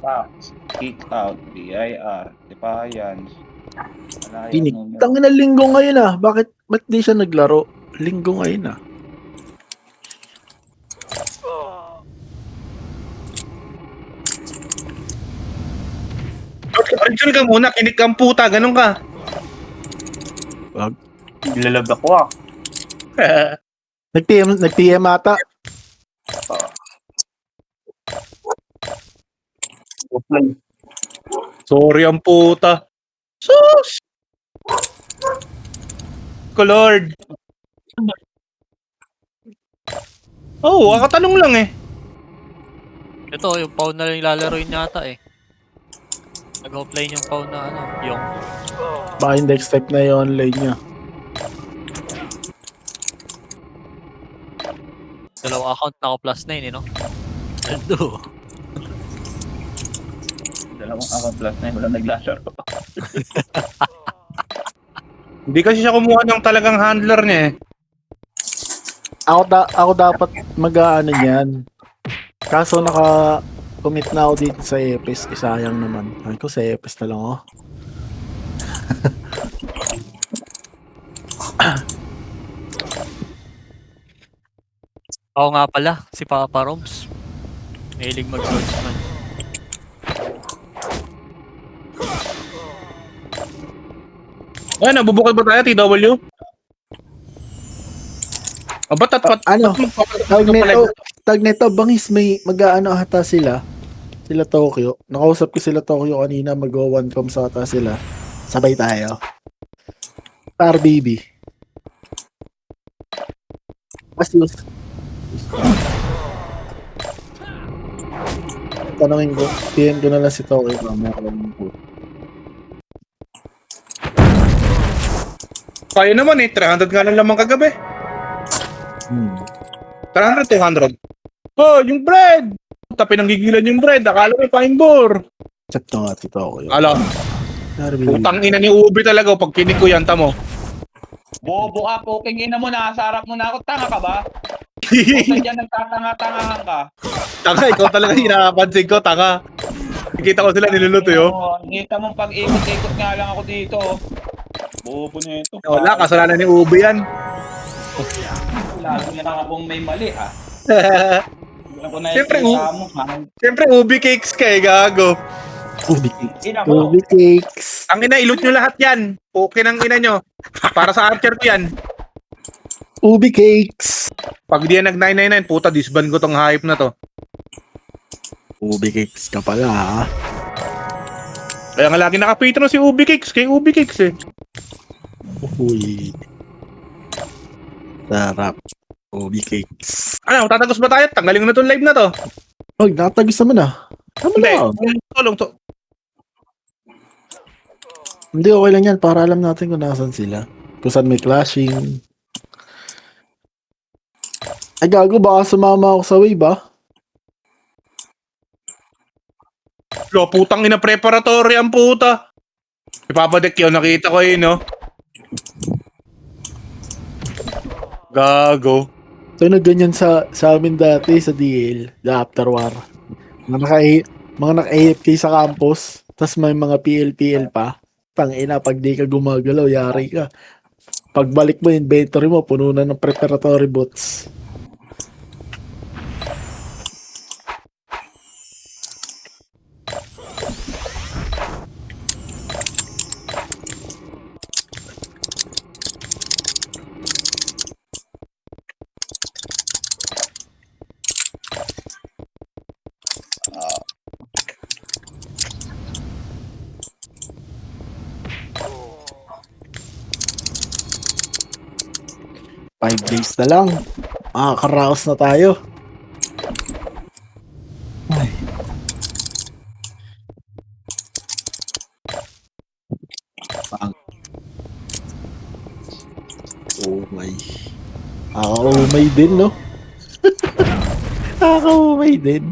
Fax, kick out, BIR, defiance. Wala yung Tinig. numero. Tangin na linggo ngayon ah. Ba't di siya naglaro? Linggo ngayon ah. Arjun ka muna, kinik kang puta, ganun ka. Wag. Nilalag ako ah. Nag-TM ata. Offline. Sorry ang puta. Sus! Ko Lord. Oh, kakatanong lang eh. Ito, yung Pau na lang lalaroin yata eh. Nag-offline yung Pau na ano, yung... Baka yung next step na yung online niya. Dalawang account na ako plus 9 eh, no? Ando. Dalawang account plus na walang naglalaro. Hindi kasi siya kumuha ng talagang handler niya eh. Ako dapat mag-aano niyan. Kaso naka-commit na ako dito sa EPS. Sayang naman. Ay ko sa EPS na lang ako. Ako nga pala, si Papa Roms. Mahilig mag-swordsman. Ay, nabubukay ba tayo, TW? O, ba't Ano? Tag nito, bangis may mag-aano ata sila. Sila Tokyo. Nakausap ko sila Tokyo kanina. Mag-1com sa ata sila. Sabay tayo. Star Baby. Mas tanongin ko. PM ko na lang si Tokyo. Kaya naman eh, 300 nga lang lamang kagabi. 300, 200. Oh, yung bread! Puta, pinanggigilan yung bread. Akala mo paing bor. Chat to nga si Tokyo. Alam, Star Baby. putang ina ni Ubi talaga. Pag kinik ko yan, tamo. Bobo ka, poking ina mo, nasa harap mo na ako. Tanga ka ba? Huwag dyan nagtatanga-tangahan ka. Tanga, ikaw talaga hinapansin ko, tanga. Nakikita ko sila niluluto yo. Ngita mong pag-ikot-ikot nga lang ako dito. Bobo na ito. Wala, kasalanan ni Ubi yan. Lagi na akong may mali ah. Alam ko na Siyempre, mo. Siyempre, Ubi cakes ka eh, gago. Ubi Cakes. Ina mo. Ubi Cakes. Ang ina, ilot nyo lahat yan. Okay ng ina nyo. Para sa Archer ko yan. Ubi Cakes. Pag di yan nag-999, puta, disband ko tong hype na to. Ubi Cakes ka pala ha. Kaya nga lagi nakapitro si Ubi Cakes. Kay Ubi Cakes eh. Uy. Sarap. Ubi Cakes. Ano, tatagos ba tayo? Tanggalin ko na tong live na to. Oh, natagos naman ah. Tama Hindi, na. tulong to. Hindi, okay lang yan para alam natin kung nasan sila. Kung saan may clashing. Ay gago, baka sumama ako sa wave ah. Lo, putang ina preparatory ang puta. Ipapadek yun, nakita ko yun, no? Gago. So, ganyan sa amin dati sa DL, the after war. Mga naka-AFK sa campus, tas may mga PL pa. Tangina, pag di ka gumagalaw, yari ka. Pagbalik mo, inventory mo, puno na ng preparatory bots. Five days na lang. Makakaraos na tayo. Ay. Oh my. Nakaka-umay din, no? Nakaka-umay din.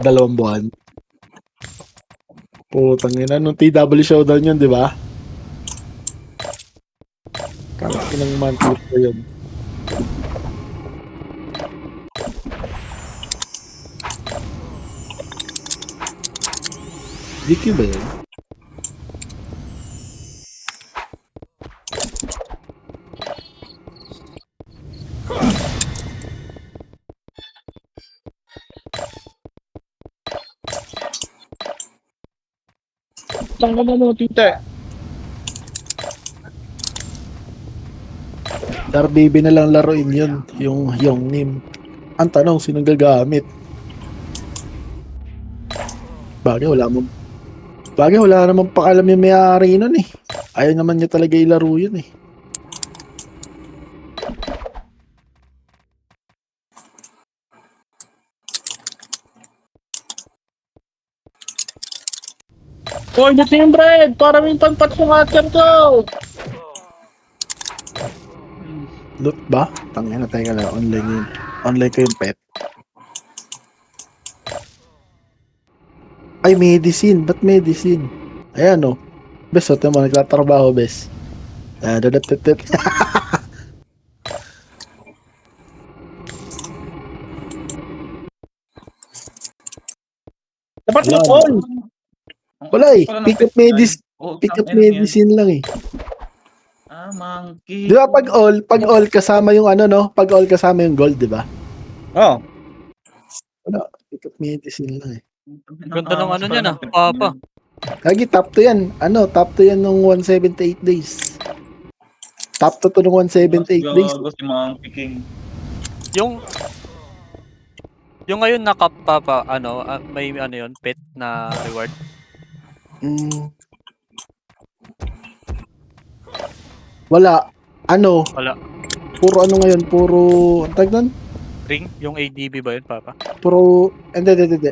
Dalawang buwan. Putang ina, nung TW Showdown yun, di ba? Kakakin ng monthly ko yun. DQ ba yun? Saan ka na mo, tita? RBB na lang laruin yun, yung name. Ang tanong, sinong gagamit? Bagay, wala namang pakalam yung may-ari nun eh. Ayaw naman niya talaga ilaro yun eh. Hoy, buti yung bread! Para may pangpat sa water ko! Loot ba? Tangina, teka lang. Online yun. Online ko yung pet. Ay, medicine. Ba't medicine? Ayan o. Bes, o mo, nagtatrabaho, bes. Dadatit. Dapat Wala. mo all! Wala eh. Pick up medicine lang eh. Monkey. Di ba pag all kasama yung ano no? Pag all kasama yung gold, di ba? Oh. Wala. Pick up medicine lang eh. Ganda ng ano niyan, Papa. Lagi top to yan. Top to yan nung 178 days. Top to nung 178 days. Gusto si Monkey King. Yung ngayon Papa, may ano yun, pet na reward. Wala. Wala. Puro ano ngayon? Puro, ang tag nun? Ring? Yung ADB ba yun, Papa? Puro, hindi.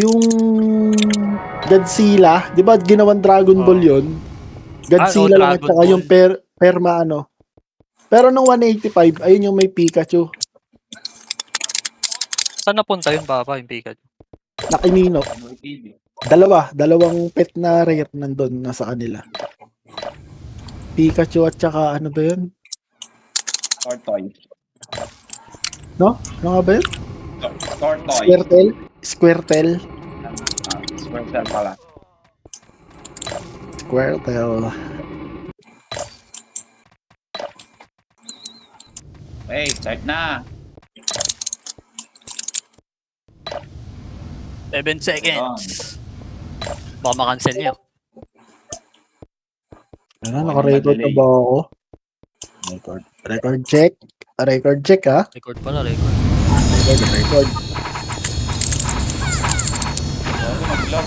Yung Godzilla, di ba ginawan Dragon Ball yun? Godzilla lang at Dragon saka Ball. yung perma ano. Pero nung 185, ayun yung may Pikachu. Saan napunta yun, Papa, yung Pikachu? Nakinino. Dalawang pet na rare nandun nasa kanila. Pikachu at saka ano ba yun? Tortoise. No? Ano nga ba yun? Tortoise. Squirtle. Squirtle pala. Squirtle. Hey, start na. 7 seconds. Baka makancel niyo. Ano, naka-record na ba ako? Record check. Record check ha. Record pala, record. Record. Mag-vlog.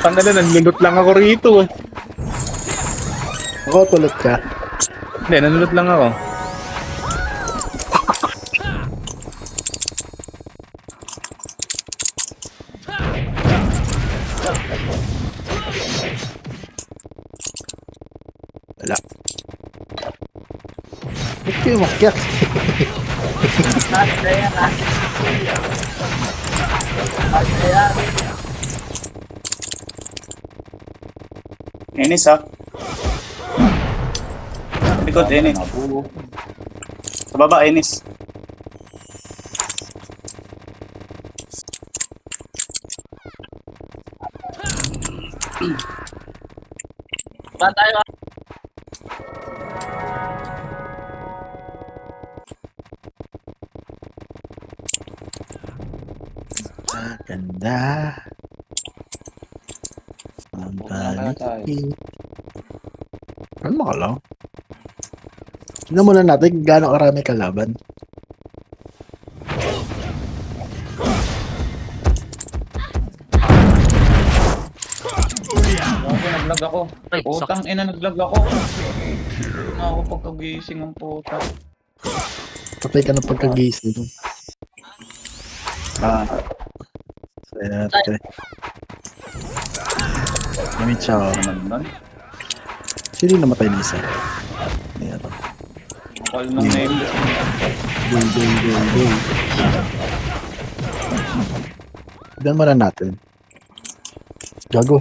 Sandali, nanlulot lang ako rito eh. Ako, tulot ka. Hindi, nanlulot lang ako. Wala. Ba't kayo makyat? Enis ha. Likod, Enis. Sa baba, Enis. Ganda. Ang dali. Ano ka lang? Tignan muna natin kung gaano karami kalaban. Naglag ako. Ay, Utang ina, naglag ako. Na ako pagkagising ng puta. Patay ka ng pagkagising. Swerte. Gamit siya. Naman nun. Sino yung namatay na isa? Meron. Call ng name. Go. Tignan mo na natin. Gago.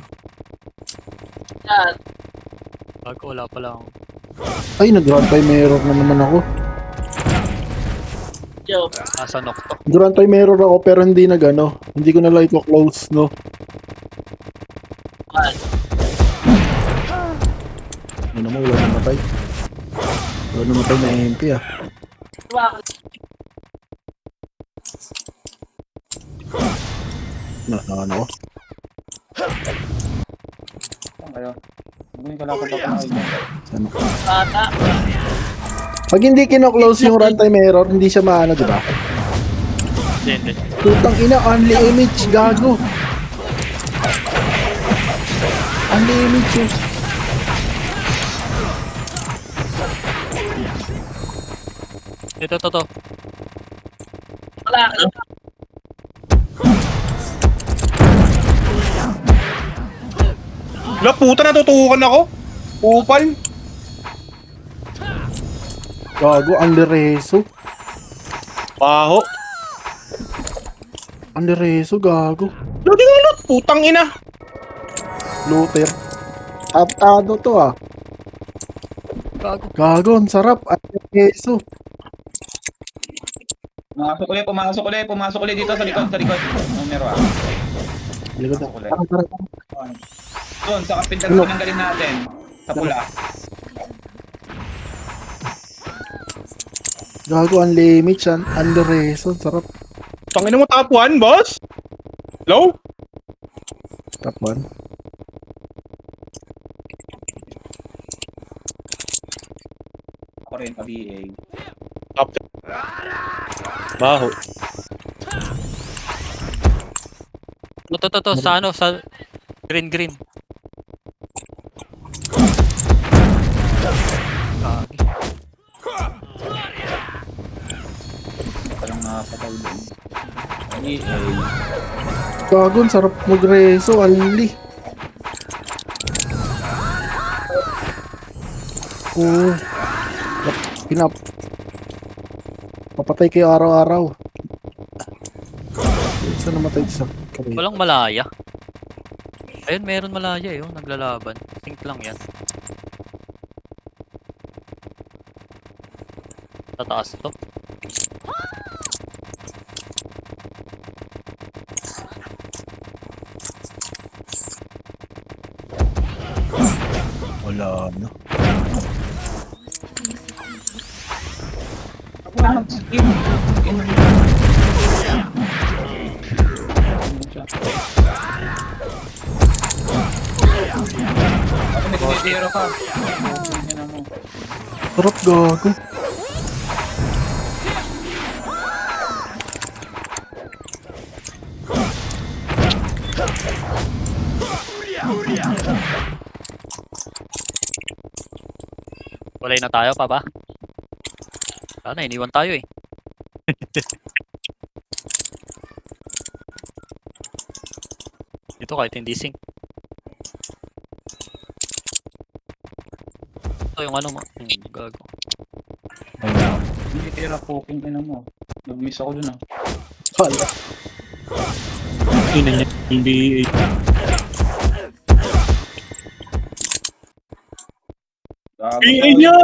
Bago, wala pa lang. Ay, nag-run time error na naman ako. Nasa knock to. Nag-run time error ako pero hindi nag-ano. Hindi ko na lang ito close, no? Ano mo, wala namatay. Wala namatay na MP ah. Ano ko? Saan kayo? Hindi ka lang kapapanahin mo. Ano? Pag hindi kino-close yung runtime error, hindi siya maano, di ba? Hindi. Putang ina, only image, gago. Only image yun. Ito, to. La puta, natutukan ako. Upal. Gago, only reso. Baho. Only reso, gago. Lulot, putang ina. Luther. Taptado to ah. Bago. Gago, ang sarap. Only reso. Pumasok ulit dito sa likod. Numero ah. Likod na. Parang. Doon, sa kapindag ng galing natin. Sa pula. Gago, only image. Only reso. Sarap. Tangina mo, top 1, boss? Hello? Top 1. Ako rin, pa-BA. Top 2. Baho. To. Sa ano? Sa green. Gagi. Parang nakapatay doon. BA. Gago, ang sarap magreso. Only. Oo. Papatay kayo araw-araw. Saan namatay sa karin? Walang malaya. Ayun, meron malaya eh. Naglalaban. Think lang yan. Tataas to. Wala na. Ako na mag-skip. Ako may tinitiro ka. Yan na mo. Sarap, gago. Walay na tayo pa ba? Sana, iniwan tayo eh. Dito kahit hindi sync. Ito yung ano mo. Gago. Tinitiro poking ina mo. Nag-miss ako dun ah. Hala. Ina niya, hindi. BA niya!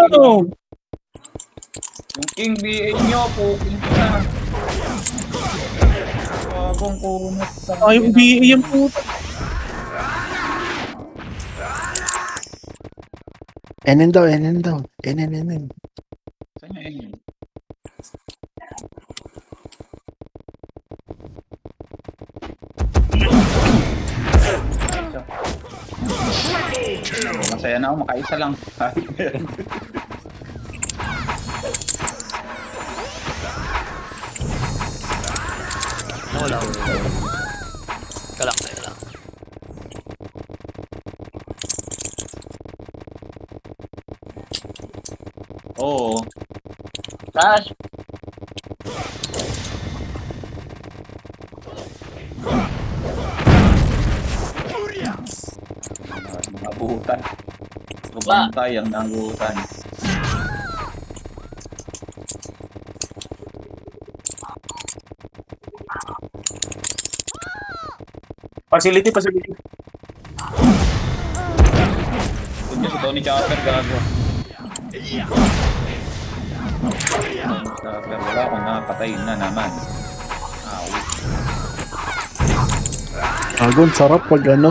Yung King BA nyo, poking na. Bagong kumot. Ay, yung BA yan puta. Enen daw. Enen. Saan yung Eng? Masaya na ako, makaisa lang. Wala ako. Teka lang. Oo. Flash. Nabuhutan. Kabantay ang nabuhutan. Facility. Yun yung si Tony Chopper, gago. Tony Chopper, wala akong nakapatay na naman. Gago, ang sarap pag ano.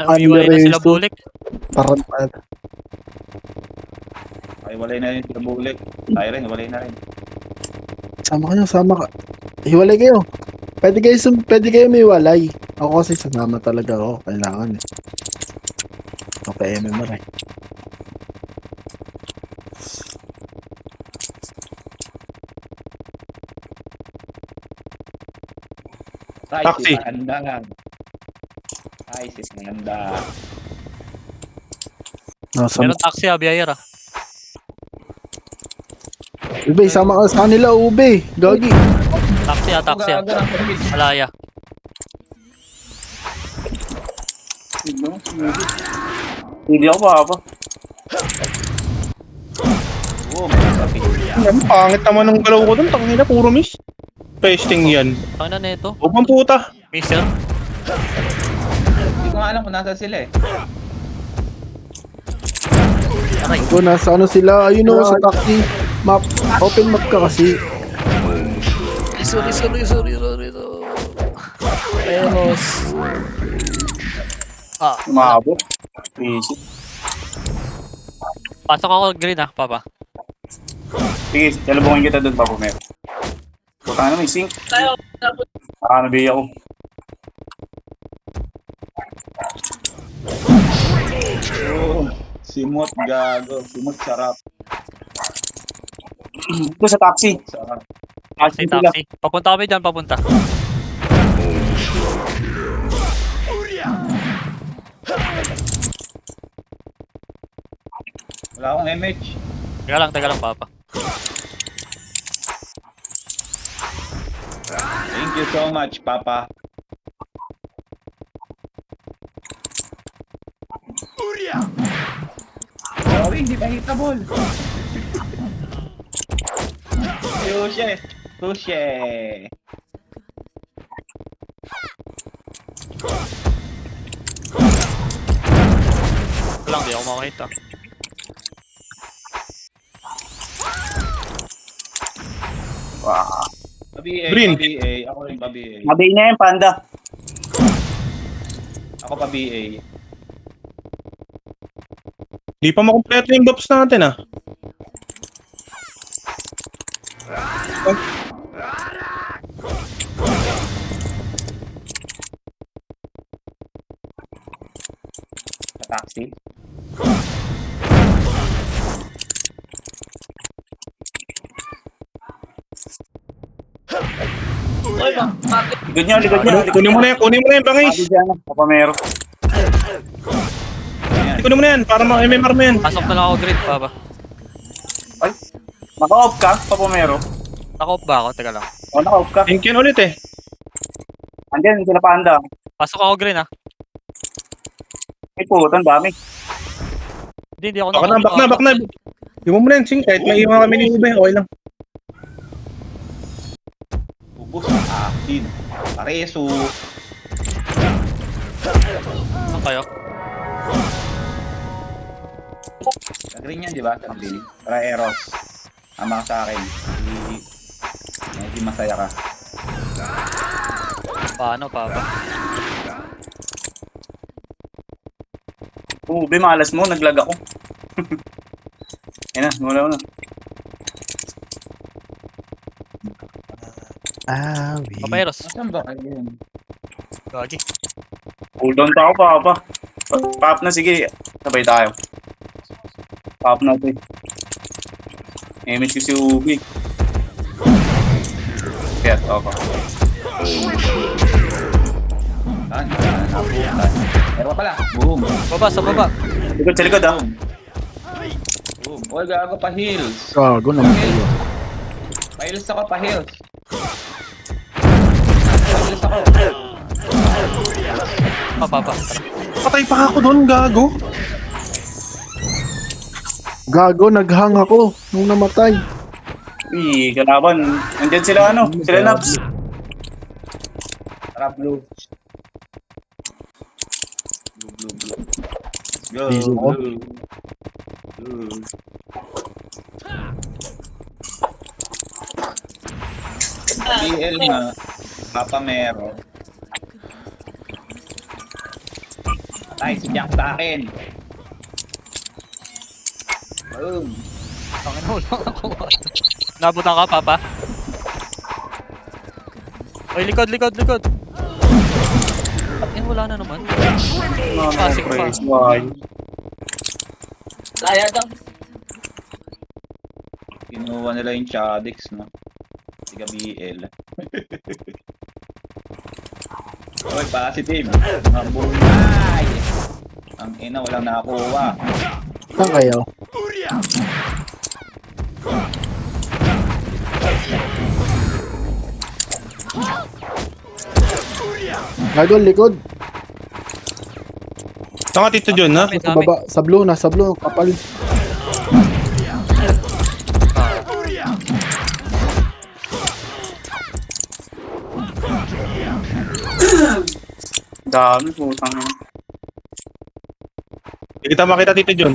Umiwalay na sila Underrated. bulik. Tarantado. Ay, walay na rin sila bulik. Tayo rin, walay na rin. Sama ka. Hiwalay kayo. Pwede kayo may walay. Ako kasi sasama talaga ako. Kailangan eh. Okay, MMR eh. Taxi. Ay, si Maganda. Ay, si Maganda. Nasa, Meron taxi biyayer ah. Ube, sama ka sa kanila, Ube. Gagi. Taxi Gago ng service. Malaya. Hindi ako pa. Oo, may sabi. Ang pangit naman ng galaw ko doon. Tangina, puro miss. Pesting yan. Ang na nito. Upang puta. Mister. Hindi ko nga alam kung nasa sila eh. Aray. Ito, nasa ano sila. Ayun o, sa taxi. Map. Open map ka kasi. Sorry. Eros. Umabot. Easy. Pasok ako green ah, papa. Sige, talabungin kita doon pa po meron. Puta na may sink. Nabiya ako. Oo. Simot, gago. Simot, sarap. Ito sa taxi. Sarap. Taxi, taxi. Papunta kami dyan, papunta. Wala akong MH. Teka lang, papa. Thank you so much, Papa. Oh, hindi pa hitable. Tushe. Ito lang, di ako makakita. Wow. Pa-BA, Green. pa-BA. Ako rin pa-BA. Nabiya niya yung panda. Ako pa-BA. Di pa makumpleto yung buffs natin ah. Sa taxi. Likod niya. Kunin mo na yan, bangis. Sabi dyan, papamero. Ayan. Kunin mo na yan, para ma-MMR mo yan. Pasok na lang ako green, papa. Naka-off ka, papamero. Naka-off ba ako? Teka lang. O, naka-off ka. Thank you ulit eh. Andyan, sila panda. Pasok ako green ah. Ay putan, dami. Hindi ako Back na. Yung mo na yan, sing. Kahit may iwan kami ni Ube, okay lang. Ubus sa akin. Pareso. Ano kayo? Sa green yan, di ba? Sa green. Para Eros. Tama ka sa akin. Medyo masaya ka. Paano, papa? Ube, malas mo, naglag ako. Yan na, wala na. Paperos. Saan ba kayo yun? Gagi. Hold on pa ako, papa. Pop na, sige. Sabay tayo. Pop na ito eh. Image ko si Ubi. Kaya, okay. Saan? Nabutan. Pero pala. Boom. Baba, sa baba. Likod sa likod, ah. Boom. Oy, gago pa heals. Gago naman kayo. Pa-heals ako, pa-heals. Pa-heals ako. Papa. Patay pa ako doon, gago. Gago, naghang ako nung namatay. Uy, kalaban. Andyan sila, ano? Sila Naps. Tara, blue. Go, Biso ko. go. Go. BL nga. Papa Mero. Patay si Jack sa akin. Boom. Tangin mo lang ako. Nabutan ka, Papa. Oy, likod, likod, likod. Wala na naman. Classic pa. Praise why. Kaya daw. Kinuha nila yung Chadix, no? Tiga BL. Oy, positive. Mabungay! Ang ina, walang nakakuha. Saan kayo? Gago, likod. Saan ka, Tito John, ha? Dami, Sa dami. baba, sa blue, kapal. Dami putang. Hindi kita makita, Tito John.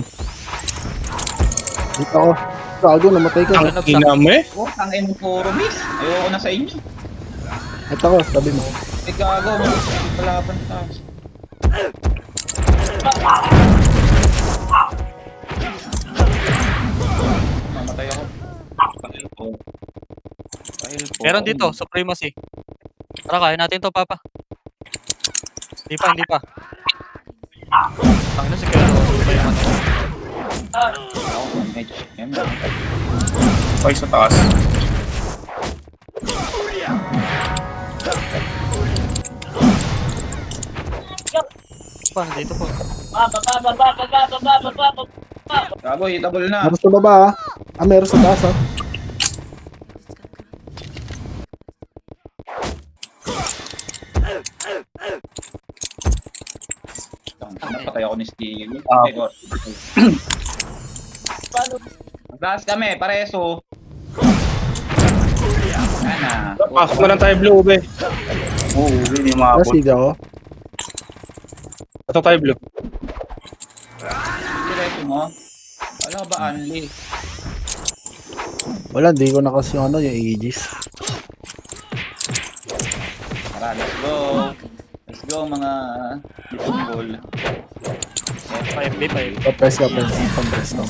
Dito ako. Gago, namatay ka. Ang ina mo eh. Oh, ang ina puro miss. Ayoko na sa inyo. Ito ako, sabi mo. Eh, gago. Palaban tayo. Mamatay ako. Pahil po. Pahil po. Meron dito, Supremacy. Tara, kaya natin to, Papa. Hindi pa, hindi pa. Tangin na si Kuya Rodolfo ba yung ano? Ako, match. Yan lang. Ay, sa taas. Paano dito po? Gago, hitable na. Meron sa baba, ah. Meron sa taas, ah. Napatay ako ni Steve. Ah. Maglakas kami, pareso. Sana. Pasok na lang tayo, Blue, be. Oo, hindi maabot. Kasi ako. Pasok tayo, Blue. Diretso mo. Wala ba, Anli? Wala, hindi ko na kasi yung ano, yung Aegis. Tara, let's go. Let's go, mga little. 5v, 5. Papress ka, papress ka.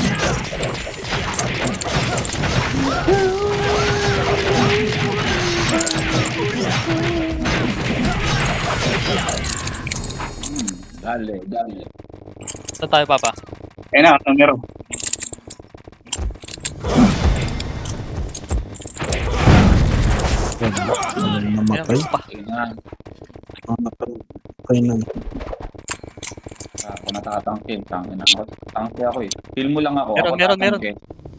Dale, dale. Saan tayo, Papa? Ayun na, ano meron? Wala Ayan, namatay. gusto pa. Ayun na. Kaya na. Ako natatangke. Tangin ako. Tangke ako eh. Heal mo lang ako. Meron, Ako meron, tatangke.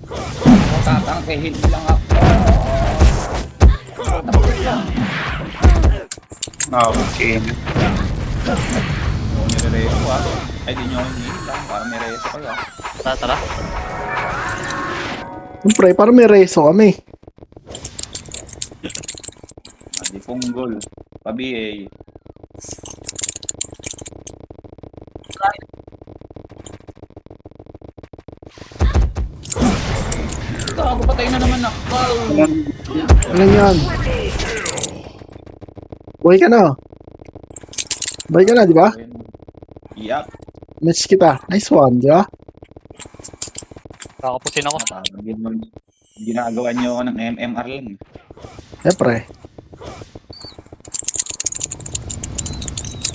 Ako tatangke. Heal mo lang ako. Okay. Ako nire-reso ah. Ay, di nyo ako hinihil ah. Parang may reso kayo ah. Tara, tara. Siyempre, parang may reso kami. Di punggol. Pa-BA. Gago, patay na naman ako. Ano yan? Buhay ka na. Buhay ka na, di ba? Yup. Match kita. Nice one, di ba? Kakapusin ako. Ginagawa niyo ako ng MMR lang. Siyempre.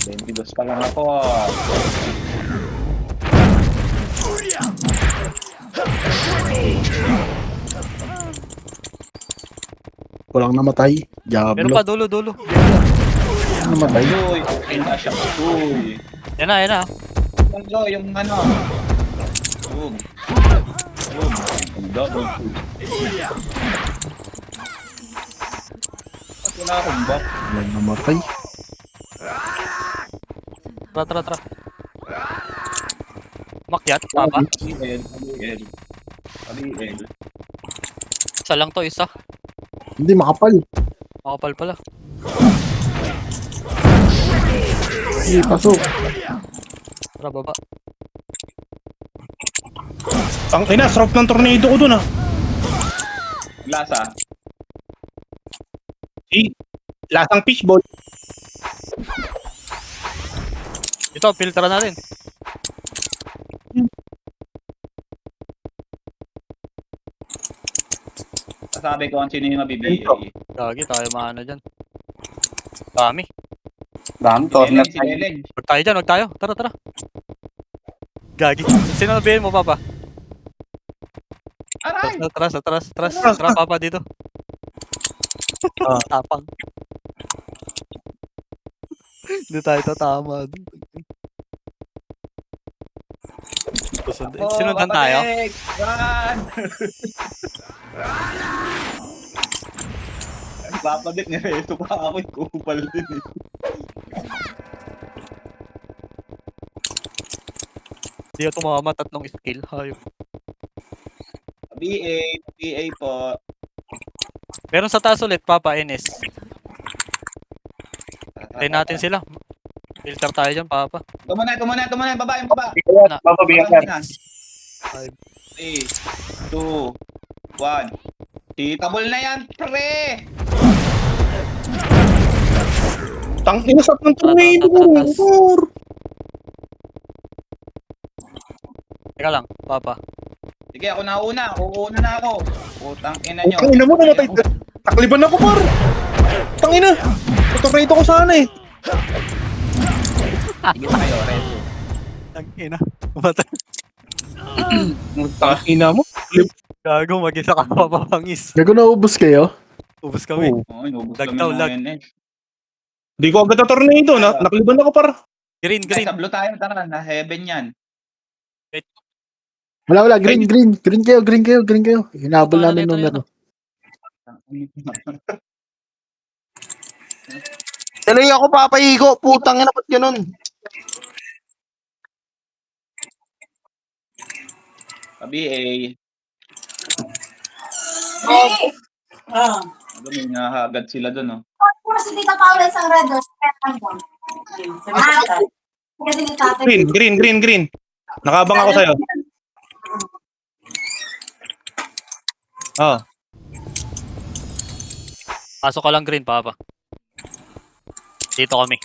22 pa lang ako. Walang namatay. Meron Diablo. pa, dulo, dulo. Walang namatay. Uy, okay na siya. Uy. Yan na, yan na. Yung ano. Boom. Boom. Double kill. Wala akong back. Walang namatay. Tara, tara, tara. Makyat, Papa. Aliel. Isa lang to, isa. Hindi, makapal. Makapal pala. Hindi, pasok. Tara, baba. Ang ina, sarap ng tornado ko dun ah. Lasa. Lasang fishball. Ito, filter na rin. Sasabi ko ang sino yung mabibigay. Gagi, tayo maano dyan. Dami. Dami, Si corner Leleng, si Leleng. Huwag tayo dyan, huwag tayo. Tara, tara. Gagi. Sino nabihin mo, Papa? Aray! Atras, atras, atras. Tara, Papa, dito. Tapang. Hindi tayo tatama. Sinundan tayo? babalik! Run! Papadik, nireto pa ako. Kupal din eh. Hindi ako tumama, tatlong skill. Hayop. BA, BA po. Meron sa taas ulit, Papa, NS. Tayo natin sila. Filter tayo dyan, Papa. Kumuna, baba yung baba. Bababigyan ka. 3, 2, 1. Titabol na yan, pre! Tang ina, sarap ng tornado. Teka lang, Papa. Sige, ako nauna. Uuna na ako. Putang ina nyo. Tang ina mo, namatay. Takliban ako, par. Tang ina. Tornado ko sana eh. Sige tayo, reto. Ang ina. Matay. Tang ina mo. Gago, mag-isa ka papapangis. Gago naubos kayo? Ubus kami. Oo, inubos Lag kami daw, ng lag. NS. Di ko agad na tornado. Nakliban ako, par. Green, Green. green. Sa blue tayo, tara. Na heaven yan. Wala, green, green. Green kayo. Hinabol Ito, namin ito, numero. Tuloy ako papayigo. Putang ina, ba't ganun? Sa BA. Ano, may nahagad sila dun, oh. Si Tita Paula isang red horse. Kasi ni tatay. Green. Nakabang ako sa'yo. Oh. Pasok ka lang green, Papa. Dito kami.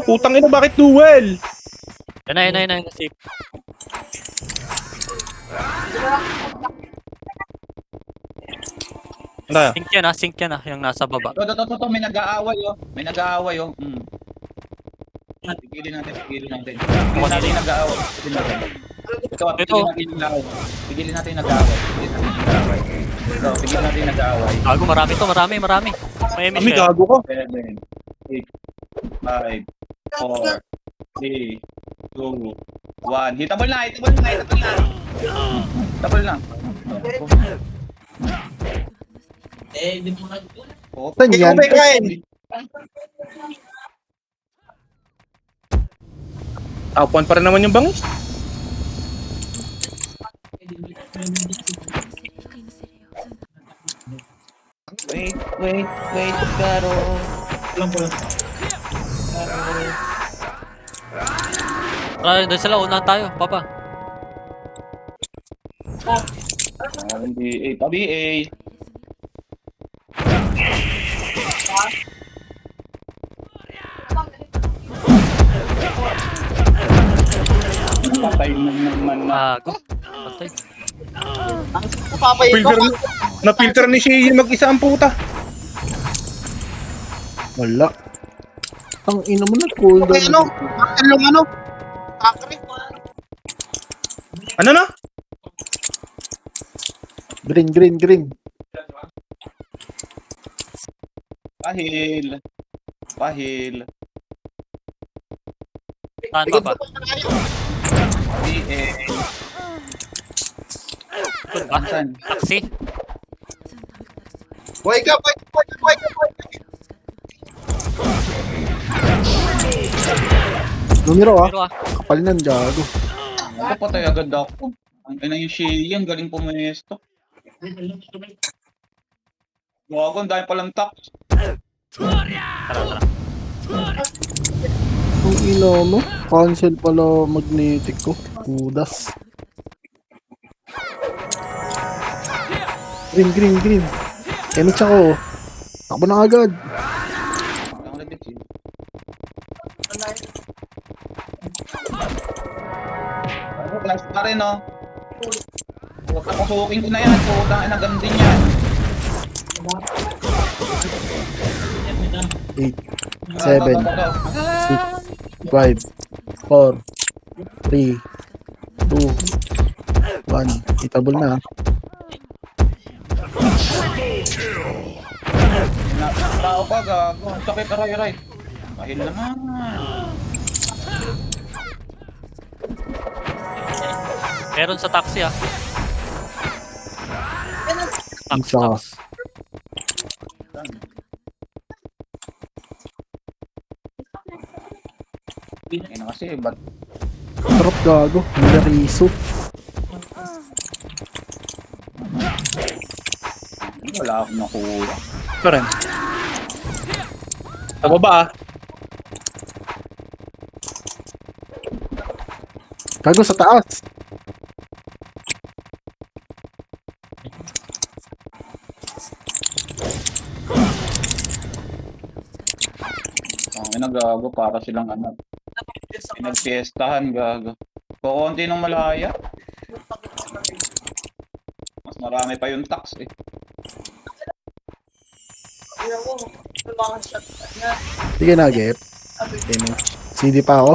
Putang ina, bakit duel? Yan na. Safe. Ano? Sync yan ah, yung nasa baba. To, may nag-aaway, oh. May nag-aaway, oh. Tigilin natin. Tigilin natin yung nag-aaway. Tigilin natin yung nag-aaway. Ito, tigilin natin yung nag-aaway. Gago, marami to, marami. May Kami, emission. gago ko. 7, 8, 5, 4, 3, 2, 1. Hitabol na. Hitabol na. Oh, Saan yan? Top 1 pa rin naman yung bangis. Wait, Garo. Tara, doon sila, unahan tayo, Papa. BA, BA. Patay naman na. Gago. Patay. Papayigo. Na-filter ni Shea mag-isa ang puta. Wala. Ang ina mo na cooldown. Okay, ano? Bakit yung ano? Kakri. Ano na? Green. Pahil. Saan, Papa? BA. Doon ba? Saan? Taxi? Wake up. Numero ah. Pero ah. Kapal ng jago. Patay agad ako. Ang ina yung Shea, ang galing pumesto. Gago, ang dami palang tax. Tara. Ang ina mo. Cancel pala magnetic ko. Kudas. Green. Damage ako. Takbo na agad. Ang legit yun. Ano, class pa rin, no? Pasukin ko na yan. Putang ina, ganun din yan. 8, 7, 5, 4, 3, 2, 1. Itabol na. Tao pa, gago. Ang sakit, aray. Kahil naman. Meron sa taxi ah. Tax, Isa. tax. Yan kasi, ba't Sarap gago. Nilariso. wala akong nakuha? Ito rin. Sa baba ah. Gago sa taas. Ang ina, gago, para silang ano. Pinagpiestahan, gago. Kukunti ng malaya. Mas marami pa yung tax eh. Sige na, Gep. CD pa ako.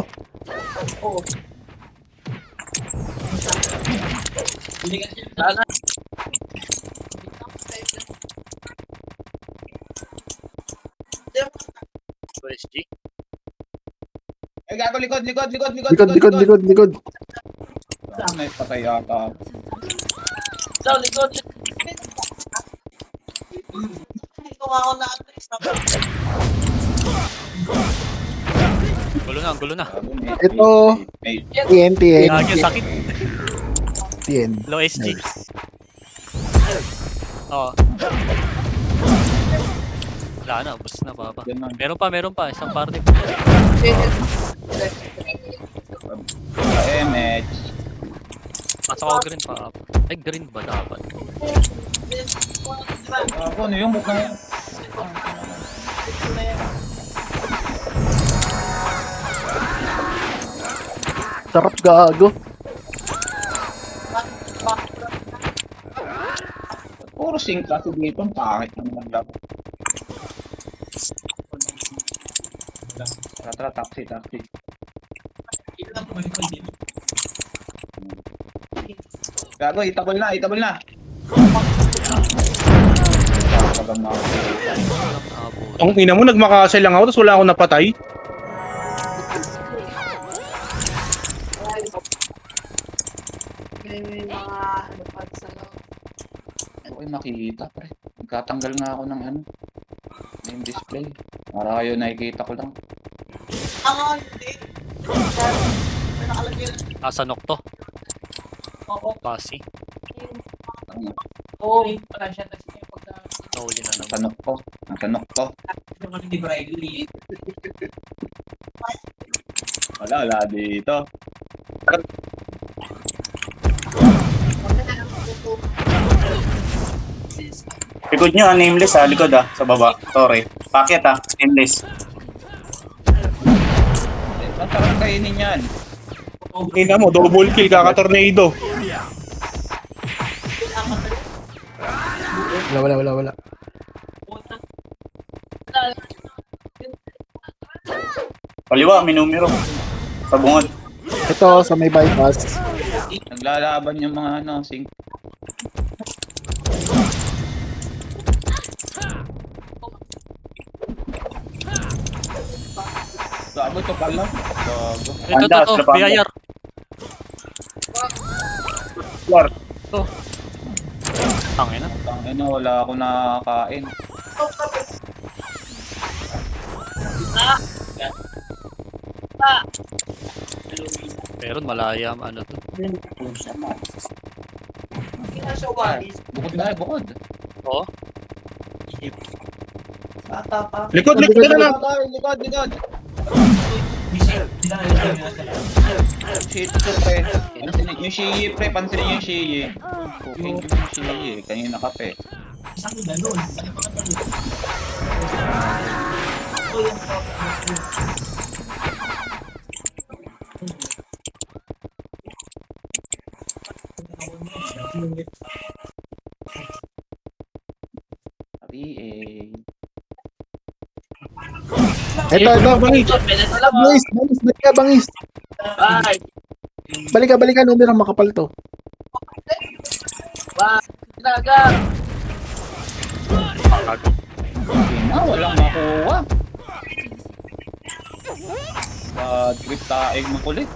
USG. Ay, gago, likod. Likod. May patay yata. Gulo na. Gago, Ito. may TN. Lagi sakit. TN. Low SG. Oo. Wala na, ubos na baba. ganun. Meron pa, isang party. Sa MH. Pasok ako green pa. Ay, green ba dapat? Gago, ano yung mukha na yun? Sarap gago. Puro sing kasi dito, ang pangit naman lang. Tara, taxi. Gago, itabol na. Ang ina mo, nagmakasay lang ako, tapos wala akong napatay. Okay, makikita pre. Nagkatanggal nga ako ng ano. Yung display. Para kayo nakikita ko lang. Nasa Nocto. Pasi. Nahuli na naman. Ang tanok ko. Wala dito. Likod nyo, nameless ha. Likod ha. Sa baba. Sorry. Packet ha. Nameless. Ang sarap kainin yan. Ina mo, double kill, kaka-tornado. Wala. Kaliwa, may numero. Sa bungod. Ito sa may bypass. Naglalaban yung mga ano, sing. Gago, ito pala. Gago. Handa, Ito, sila pa. BIR. War. Tangina. Tangina, wala ako nakakain. Meron malaya ano to. Bukod. Oo. Likod na. Likod. Shit ko, pre. Pansinin yung Shiyi, pre. Pansinin yung Shiyi. Cooking yung Shiyi. Kanina kape. Sabi eh. Ito. Bangis, balik ka, bangis. Balik ka, numero makapal to. Walang makuha. Bad trip taeng makulit.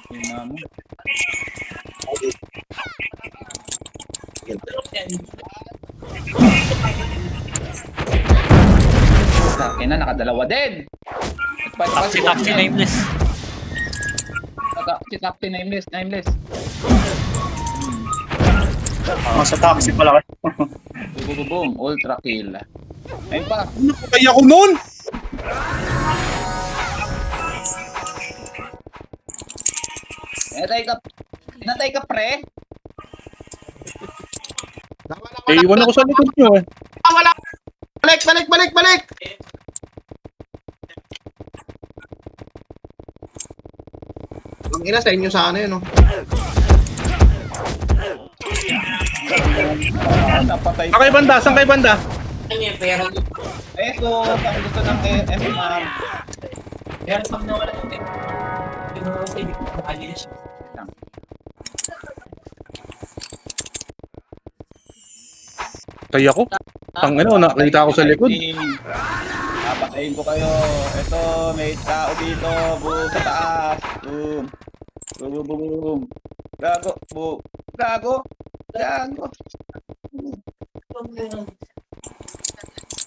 Tingnan mo. Akin na, nakadalawa din. Taxi nameless. Si Taxi nameless. Sa taxi pala kayo. Boom, ultra kill. Ayun pa. Kaya ko noon! Natay ka, pre. Eh, iwan ako sa likod nyo eh. Wala! Balik! Ang ina sa inyo sana yun, no? Napatay. Saan kay banda? Eto, ang gusto ng MMR. Kaya ko. Nakita ako sa likod. Papatayin ko kayo. Ito, may tao dito. Boom, sa taas. Boom. Boom. Gago. Boom. Gago.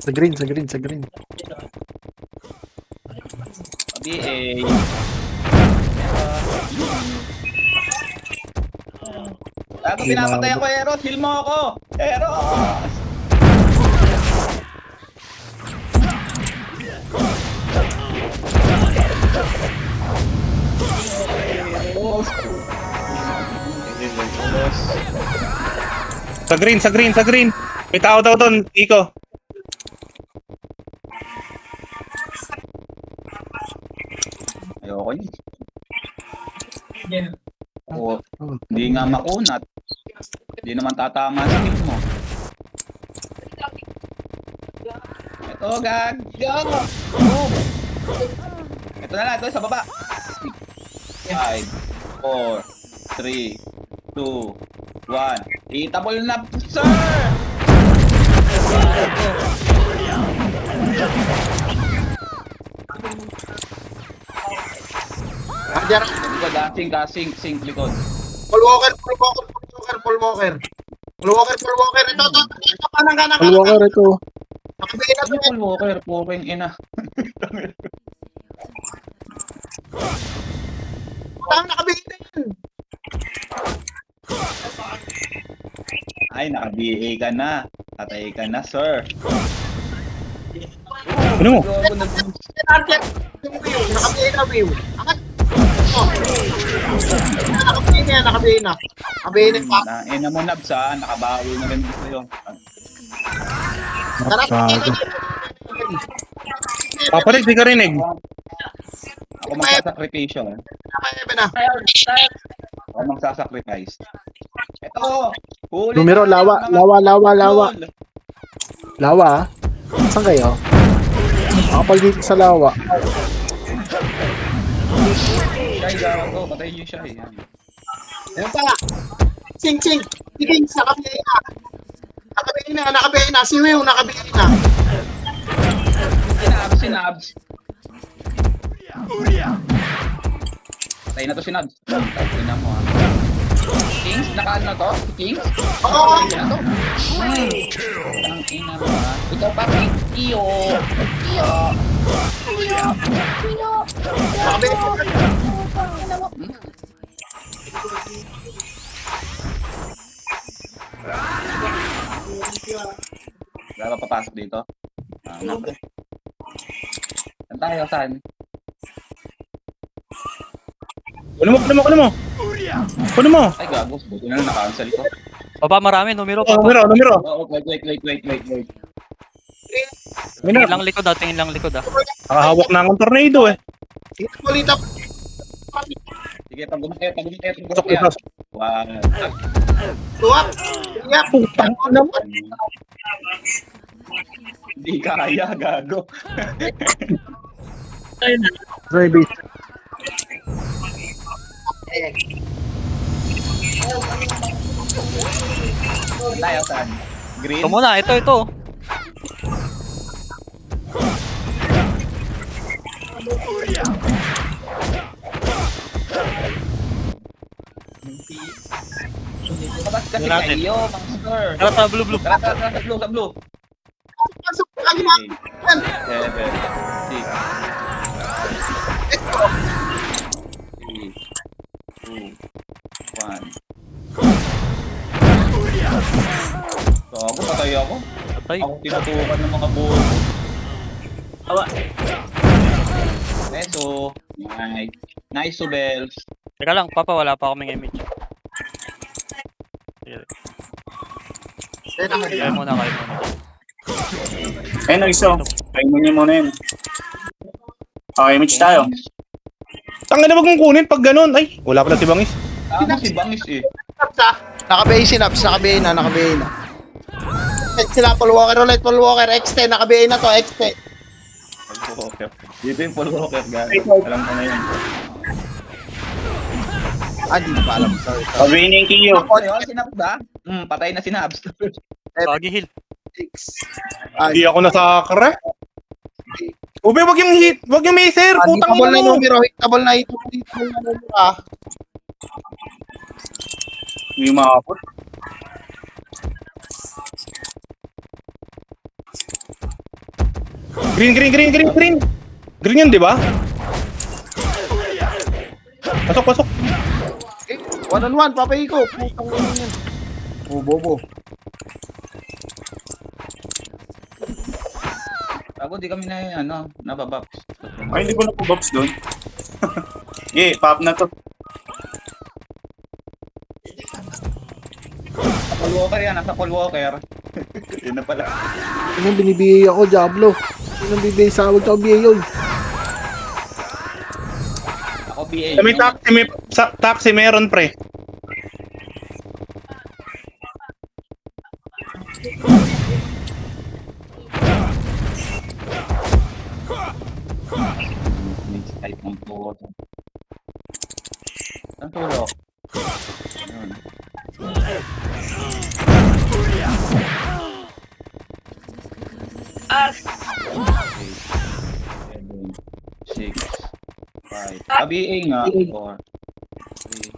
Sa green. Sabi eh. Gago, pinapatay ako, Eros. Heal mo ako. Eros. Sa green. May tao daw doon, Iko. Ayoko yun. Oo. Hindi nga makunat. Hindi naman tatama sa skill mo. Ito, gag. Go! Boom! Ito na lang. Ito sa baba. 5, 4, 3, 2, 1. Itabol na, sir! Andiyan. Likod, dancing, sink, likod. Paul Walker. Ito. Kanan. Paul Walker, ito. Nakabihin na Ano yung Paul Walker? Puking ina. nakabihin na yun. Ay, naka-BA ka na. Patay ka na, sir. Ano mo? Gago na. Nakabihin na view. Nakabihin na. Ina mo, Nabs, ha? Nakabawi na rin dito yun. Papalit, di ka rinig. Ako magsasakripisyo. Ako magsasakrifice. Ito! Huli Numero, na, lawa. mga- Lawa, ah. Saan kayo? Makapal dito sa lawa. Shy, gago. Patayin niyo siya. Yan. Ayun pa. Sing. Sige, nakabihin na. Si Will, nakabihin na. Si Nabs. Patay na to si Nabs. Patay na mo, ha. Kings? Nakaan na to? Si Kings? Oo. Patay na to. Ang ina mo, ha. Ikaw pa, Kings. Iyo. Nakabihin na. Wala pa papasok dito? Ano, pre? Saan tayo? Saan? Kunin mo. Ay, gago. Buti na lang na-cancel ko. Baba, marami. Numero, Oh, papa. numero. Oo, wait. Numero. Tingin lang likod ah. Tingin lang likod ah. Nakahawak na akong tornado eh. Ulit up. Sige, pag-umakit. Pasok, pasok. One. Tuwak. Yap. Putang naman. Hindi kaya, gago. Baby. Tayo, saan? Green? Ito muna. Ito. Labas kasi Yun natin. kayo, monster. Tara, blue. Tara, sa blue. Pasok. Lagi na. 7, 6, 5, 4, 3, 2, 1. Gago, patay ako. Patay. Ako tinutukan ng mga buo. Awa. Peso. Nice, Subels. Teka lang, papa. Wala pa kaming image. Sige. Kayo muna. Ayun, isa. Kain mo niya muna yun. Okay, image tayo. Tanga na wag mong kunin pag ganun. Ay, wala pala si Bangis. Si Bangis eh. Naka-BA synapse. Naka-BA na. Sila, Paul Walker ulit. Paul Walker. XT. Naka-BA na to. XT. Paul Walker. Dito yung Paul Walker, guys. Alam ko na yun. Di pa alam. Sorry. Sabihin niya yung Kiyo. Ayun, sinabs ba? Patay na sinabs. Bagi heal. Hindi ako nasakra. Ube, wag yung hit. Wag yung miser. Putang Hitable na ina mo. numero. Hitable na numero. Hindi makapot. Green. Green yun, di ba? Pasok. One on one. Papay ko. Putang ina yan. Bobo. Ako, di kami na, nababaps. Ay, hindi ko na po box doon. Okay, pop na to. Paul Walker yan, nasa Paul Walker. Yun na pala. Anong binibigay ako, Diablo? Anong bibigay sa awag ka, BA yun? Ako BA. May taxi meron pre. Type ng po. Ang tulog. Yun. Eight, 7, 6, 5. BA nga. 4, 3,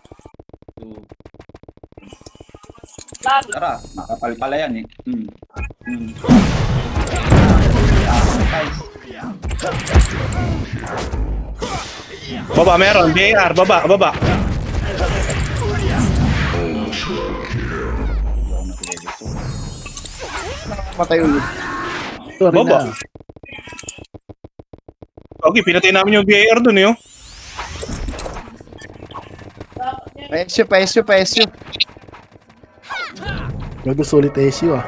2. Tara, makapal pala yan eh. Guys, Baba meron. BAR. Baba. hindi ako nakilala. Matay ulit. Sorry Baba. na. Okay, pinatay namin yung BAR dun eh. Oh. PSU. Gago sulit SU ah.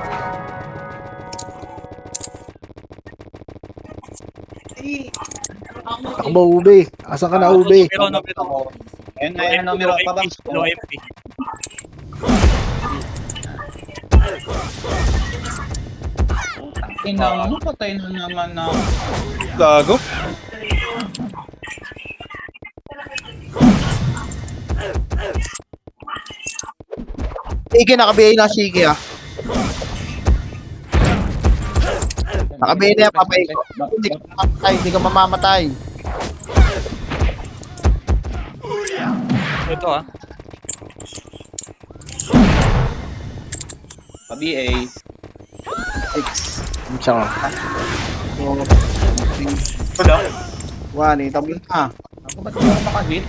Takbo, Ube. Asan ka na, Ube? Numero. Ayun na yan, numero pa ba? Low MP. Ina mo, patay na naman na. Gago. Sige, naka-BA na. Sige ah. Naka-BA na yan. Papay ko. Hindi ka mamamatay. Ito ah. Pa-BA. Siya ka. Ito daw. One, hitable na. Ako ba't hindi ako makahit?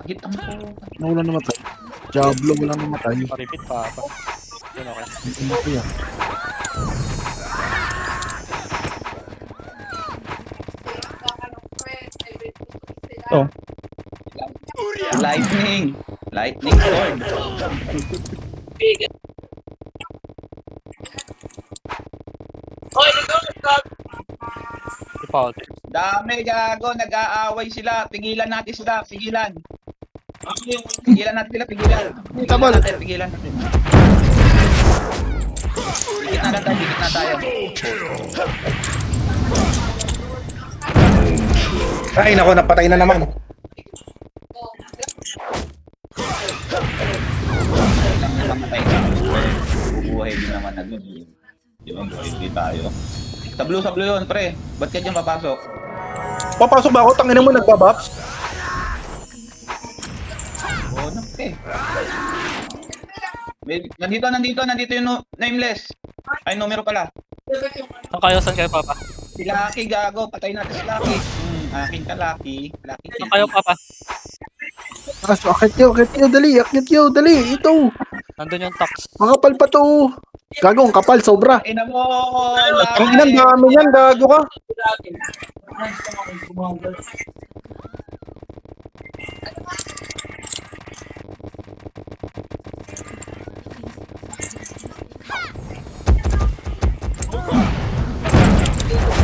Hit ang po. Wala namatay. Diablo, wala namatay. Repeat pa. Yun okay. Ano ba yan? Oh. Lightning. Lightning sword. Di pa ako. Dami, gago. Nag-aaway sila. Pigilan natin sila. Pigilan. Pigilan natin sila. Pigilan. Pigilan natin. Dikit na lang tayo. Dikit na tayo. Ay, nako, napatay na naman. Ilang namatay na. Bubuhay din naman na doon. Di ba? Buhay tayo. Sa blue yun, pre. Ba't ka dyan papasok? Papasok ba ako? Tangina mo, nagbabaps? Oo, pre. Nandito yung nameless. Ay, numero pala. Saan kayo, Papa? Si Lucky, gago. Patay natin si Lucky. Akin ka, Lucky. Lucky. Saan kayo, Papa? Akit nyo, dali, ito. Nandun yung tax. Makapal pa to. Gagong kapal, sobra. Ina mo! Ang inang dami yan, gago ka.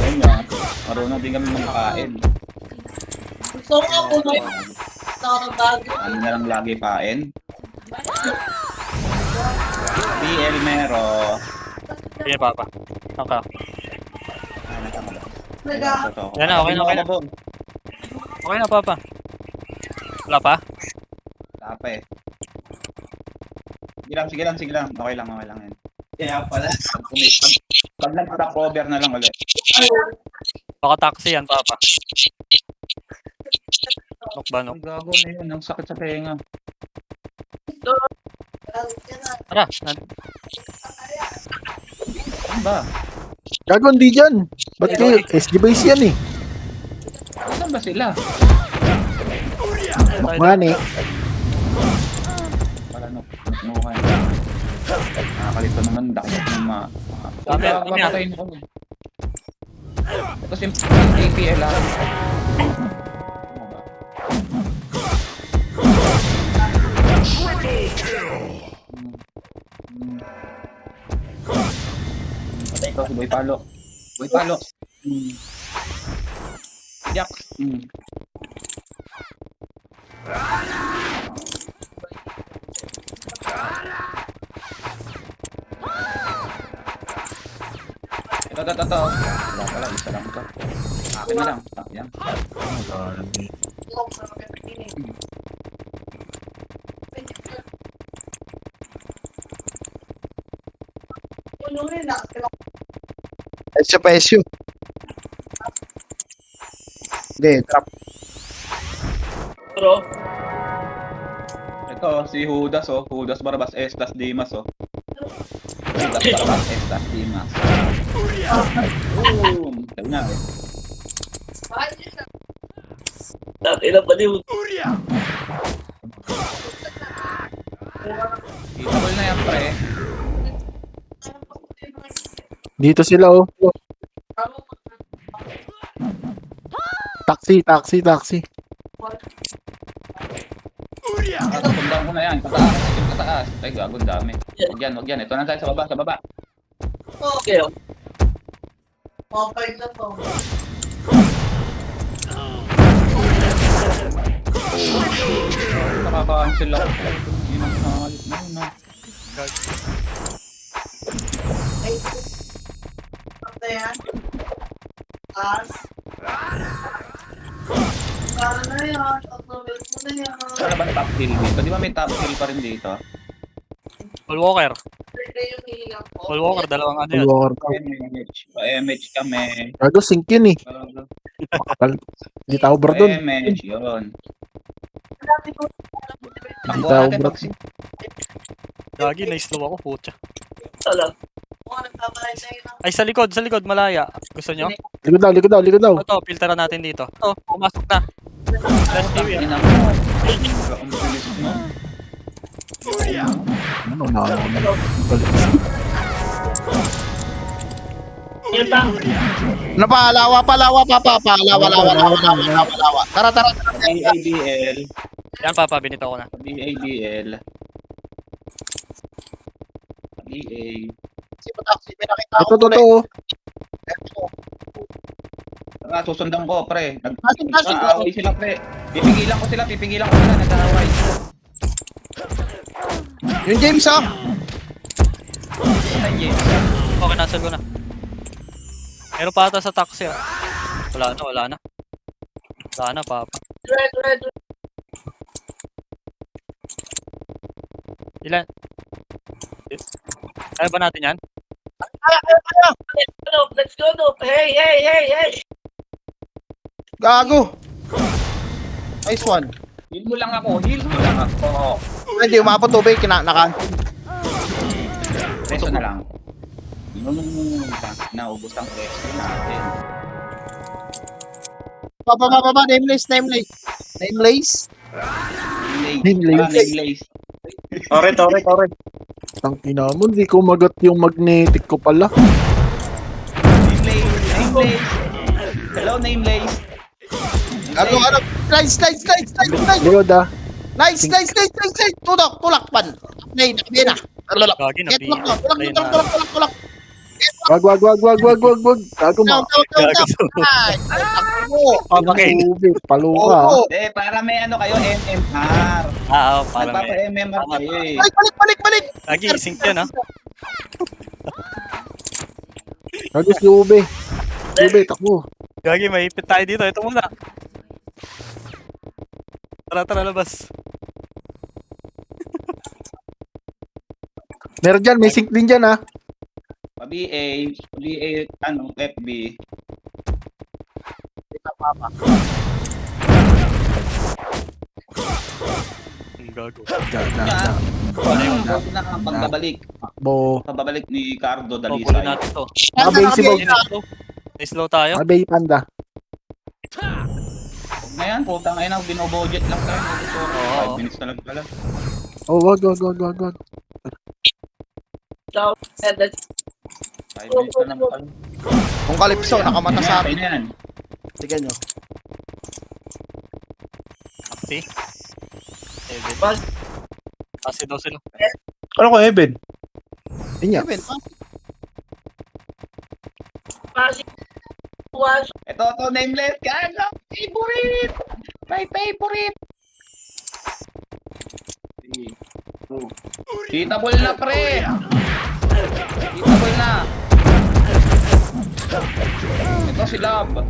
Ayun nga. Marunong din kami makain. Gusto ko nga po na Ano na lang lagi kain? BL Mero. Sige, Papa. Okay. Ito. Yan na, okay na, okay na. Okay na, Papa. Wala pa? Tapa eh. Sige lang. Okay lang yan. Kaya pala. Pag nag-stop over na lang ulit. Baka taxi yan, Papa. Nok ba, nok? Ang gago na yun. Ang sakit sa tenga. Tara, Ano ba? Gago, hindi dyan. Ba't kayo? SG base yan eh. Saan ba sila? Mani. Wala nuknukan. Nakakalito naman. Dakit ng mga... Dami, Wala, dami. papatayin ko. Ito si APL ah. Patay ko si Boy Palo. Jack. Ito. Wala pala, isa lang ito. Akin na lang. Yan. Pesyo. Hindi, trap. Ito, si Judas oh. Judas Barabas Estas Dimas oh. Judas Barabas Estas Dimas. Boom! Sabi na eh. Hitable na yan pre. Dito sila oh. Taxi. Sundan ko na yan. Pataas. Ay, gagawin dami. Huwag yan. Ito na tayo sa baba. Okay. Okay na to. Nakaka-cancel ako. Hindi na nakalit na yun. Ano yan? Taas. Para na yan. Automatic mo na yan. Wala ba top hill dito? Di ba may top hill pa rin dito? Paul Walker. Pwede yung hilang ko. Paul Walker, dalawang ano yun. MH kami. Gago, sink yun eh. Makapal. Hindi tao bro dun. MH, yun. Hindi Takbo tao natin bro. pag Gagi, na-slow ako, putya. Mga nagpapalit na yun. Ay, sa likod, malaya. Gusto nyo? Likod daw. Ito, filteran natin dito. Ito, pumasok na. Let's see Ina mo. Ang bilis mo. Ano na? Yun pa. Ano pa? Lawa pa, papa. Lawa. Tara. BABL. Yan, Papa, binito ko na. BABL. BA. May nakita Ito, ako tuloy. totoo. Susundan ko, pre. Asin. Nag-aaway sila, pre. Pipigilan ko sila. Nag-aaway. Yung James, oh. Ay, yeah. Okay, nansel ko na. Meron pa ata sa taxi, ah. Wala na. Wala na, Papa. Red. Ilan? Kaya ba natin yan? Let's go, no. Hey. Gago. Nice one. Heal mo lang ako. Hindi, umabot tubig. Kinakain. Resto na lang. Naubos ang resto natin. Papa. Nameless. Nameless. Nameless. Tore. Ang ina mo, hindi ko magat yung magnetic ko pala. Nameless. Hello, Nameless. Ano? Slice. Likod ah. Nice. Tulak pan. Nay, nakabina. Gagi, Tulak. Wag. Gago mo. Papakain. Tubig, paluka. Para may ano kayo, MMR. Oo, para may... Nagpapa-MMR kayo eh. Balik. Gagi, sync yun, ah. Gago si Ube. Ube, takbo. Gagi, maipit tayo dito. Ito muna. Tara, labas. Meron dyan, may sync din dyan ah. Pa-BA, FB. Gago. Yan na ang pagbabalik. Bo. Pagbabalik ni Cardo Pupulo Dalisay. natin to. Mabay Slow tayo. Mabay panda. Huwag na yan, putang ina, binobudget lang tayo. Oo. 5 minutes na lang pala. Oh, wag. 5 minutes na lang pala. Kung kalipso, nakamata sa Ayan, atin. yan. Sige nyo. Taxi. Evan. Taxi daw sila. Ano ko, Eben? Inya. Ito, nameless. Gago, favorite. My favorite. Cheatable na, pre. Cheatable na. Ito si Love.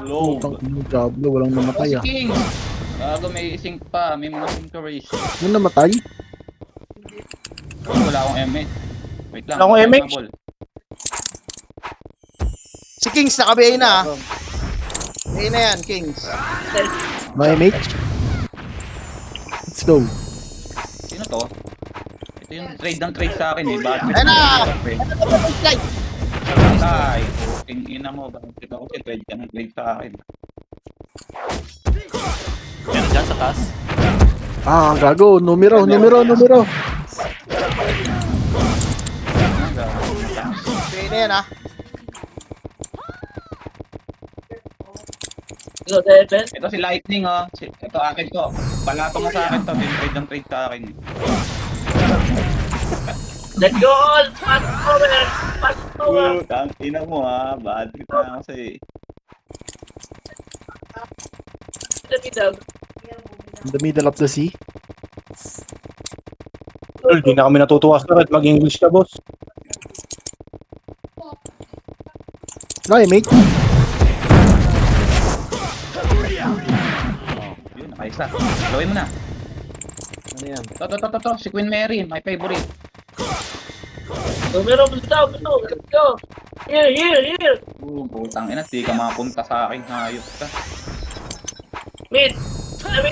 Putang ina, Diablo, walang namatay Si ah. King. Gago, may sync pa. May mga sync race. Ano namatay? Wala akong MH. Wait lang. Wala akong MH? Ball. Si Kings, nakabiyahin na. Biyahin na yan, Kings. No MH? Let's go. Sino to? Ito yung trade ng trade sa akin eh. Bakit? Ayun na! Slide. Ay, puting ina mo. Bakit ako kasi trade ka ng trade sa akin? Meron dyan sa taas. Ah, gago. Numero. Biyahin na yan, ha. Ito si Lightning oh. Ito akin to. Balato mo sa akin to. Trade ng trade sa akin. Let's go all! Pass over! Tang ina mo ha. Bad trip na ako sa'yo eh. In the middle of the sea. Tol, di na kami natutuwa sa red. Mag-English ka, boss. No MH? Yun, nakaisa. Gawin mo na. Ano yan? To. Si Queen Mary. My favorite. Numero, let's go! Here! Putang ina. Di ka makapunta sa akin. Hayop ka. Mid!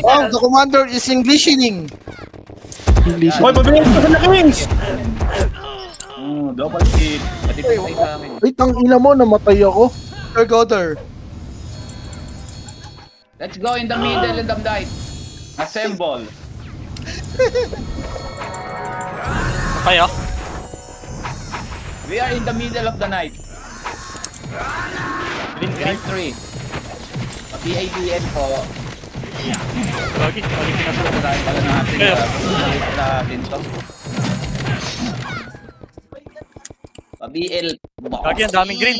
Oh, the commander is Englishing. English. Hoy, pabilis ka sa Kings! Double kill. Pati patay sa akin. Wait, ang ina mo, namatay ako. Goder. Let's go in the middle of the night. Assemble. Kaya? We are in the middle of the night. Green, green. Green 3. PADN po. Gagi, gagi pinasok. Tirahin pala natin. Kaya. Tirahin pala natin to. BL. Gagi, ang daming green.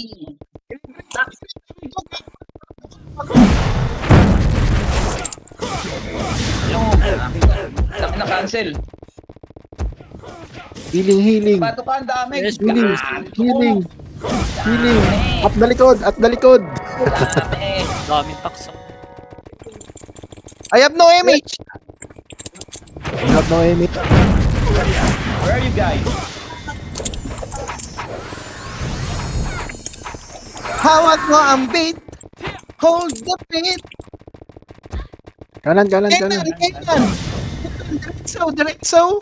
Laki na cancel. Healing. Bato ka, ang dami. Yes, Healing. At the likod. Dami. Daming takso. I have no image. I have no aim. Where are you guys? Hawak mo ang beat. Hold the beat. Kanan. Kailan. Diretso.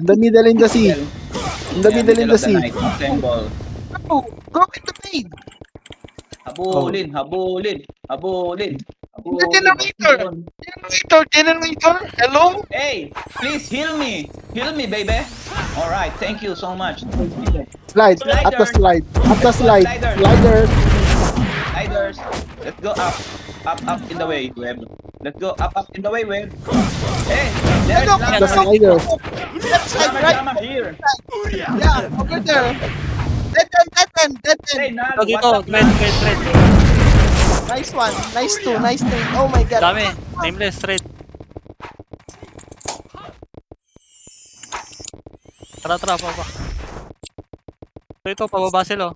In the middle in the sea. In the middle in the sea. Assemble. Go in the main. Habulin. The generator. Hello? Hey, please heal me. Heal me, baby. All right, thank you so much. Slide. At the slide. Slider. Sliders. Let's go up. Up in the way, Web. Let's go up in the way, Web. Hey, there's Hello, The Llama. slider. Left side, right? Llama here. Yeah, over there. Dead end. Hey, Nan, Dito, what's up, red, Nan? red, red. Nice one. Nice two. Oh my god. Dami. Nameless, red. Tara, papa. Ito, pababa sila.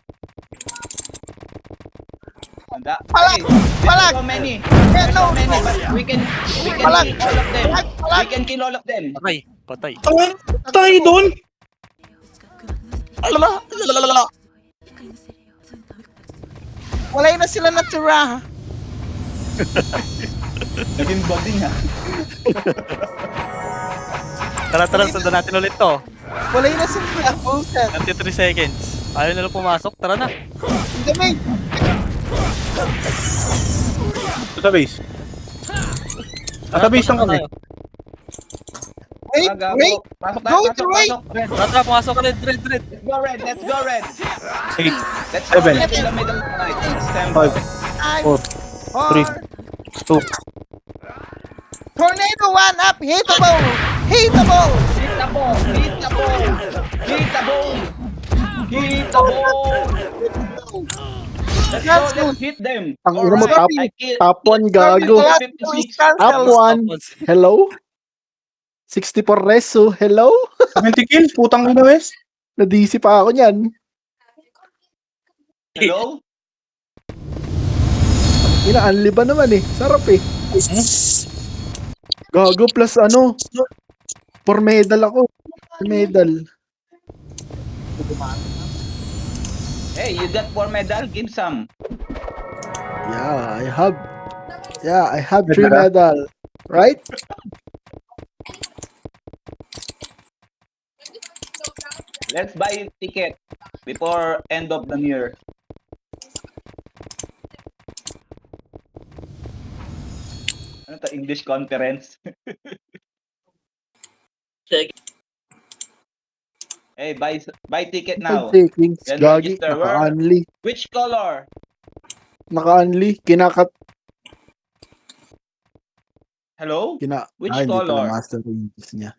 Hey, Palag! there's so many. Yeah, There's so no. many, but we can Palag! kill all of them. Palag! We can kill all of them. Patay. Tayo doon. Wala na sila natira. Naging bonding ha. Tara, sundan natin ulit to. Wala na sila. Buset. 23 seconds. Ayaw nila pumasok, tara na. In the main. Sa base. Sa base lang kami. Wait. Pasok Go tayo, to right. pasok. Red. Tara, pumasok, red. Let's go red. 8, Let's go Seven. red in the middle of the night. Stand 5, Five. 4, 3, 2. Tornado one up. Hit the ball. Hit the ball. Hit the ball. Let's hit them. Ang ina mo, Alright, top- I kill. Top 1 gago. 56. Top 1. Hello? 64 reso. Hello? 70 kills, putang ina West. Na-DC pa ako niyan. Hello? Inaanli ba naman eh. Sarap eh. Gago plus ano. For medal ako. For medal. Hey, you got 4 medal? Give some. Yeah, I have 3 medal. Right? Let's buy ticket before end of the year. Ano to? English conference? Check. Hey, buy ticket now. Taking Then gagi. register. Naka-unli. Which color? Naka-unli. Hello? Which Hindi color? pala master ranges niya.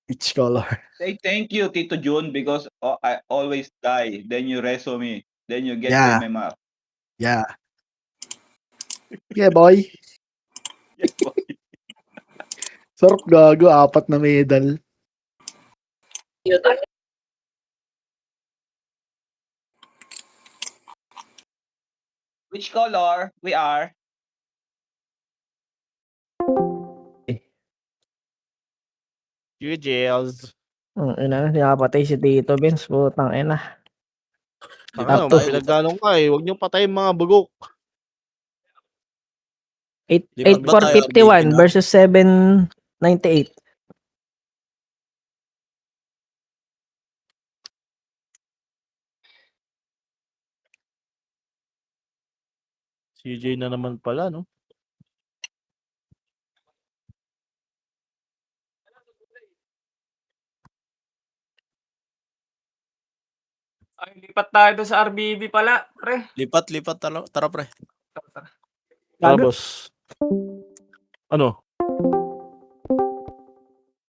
Which color? Say thank you, Tito Jun, because I always die. Then you reso me. Then you get Yeah. my map. Yeah. Yeah, boy. Yes, boy. Sarap gago. 4 na medal. Which color we are? Jails. Ina, nakapatay si Tito Vince, putang ina. Ano, Sakto. pinagganong ka eh. Huwag niyo patayin mga bugok. Di ba ba tayo 8,451 RDP, versus 798. CJ na naman pala, no? Ay, lipat tayo doon sa RBB pala, pre. Lipat, tara pre. Tara, boss. Ano?